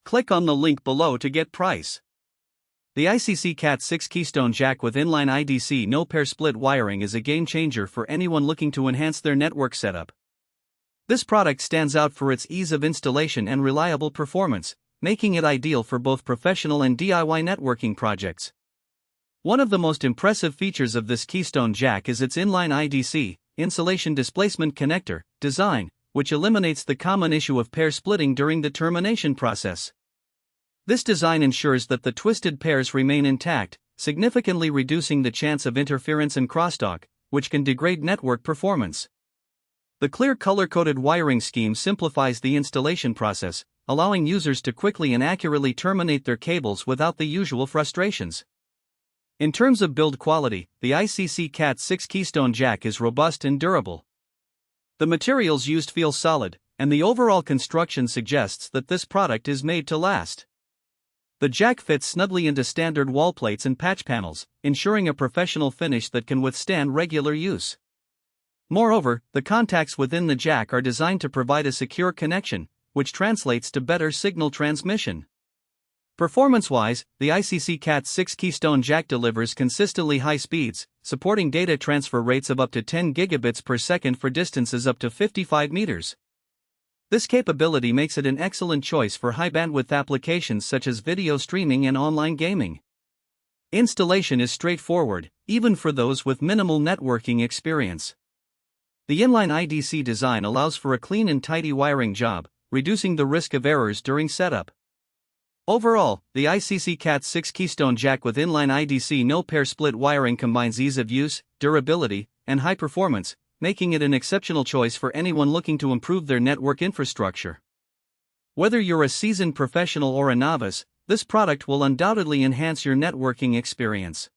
Click on the link below to get price. The ICC CAT6 Keystone Jack with Inline IDC no-pair split wiring is a game-changer for anyone looking to enhance their network setup. This product stands out for its ease of installation and reliable performance, making it ideal for both professional and DIY networking projects. One of the most impressive features of this Keystone Jack is its Inline IDC, Insulation Displacement Connector, design, which eliminates the common issue of pair splitting during the termination process. This design ensures that the twisted pairs remain intact, significantly reducing the chance of interference and crosstalk, which can degrade network performance. The clear color-coded wiring scheme simplifies the installation process, allowing users to quickly and accurately terminate their cables without the usual frustrations. In terms of build quality, the ICC CAT6 Keystone Jack is robust and durable. The materials used feel solid, and the overall construction suggests that this product is made to last. The jack fits snugly into standard wall plates and patch panels, ensuring a professional finish that can withstand regular use. Moreover, the contacts within the jack are designed to provide a secure connection, which translates to better signal transmission. Performance-wise, the ICC CAT6 Keystone Jack delivers consistently high speeds, supporting data transfer rates of up to 10 gigabits per second for distances up to 55 meters. This capability makes it an excellent choice for high-bandwidth applications such as video streaming and online gaming. Installation is straightforward, even for those with minimal networking experience. The Inline IDC design allows for a clean and tidy wiring job, reducing the risk of errors during setup. Overall, the ICC CAT6 Keystone Jack with Inline IDC no-pair split wiring combines ease of use, durability, and high performance, making it an exceptional choice for anyone looking to improve their network infrastructure. Whether you're a seasoned professional or a novice, this product will undoubtedly enhance your networking experience.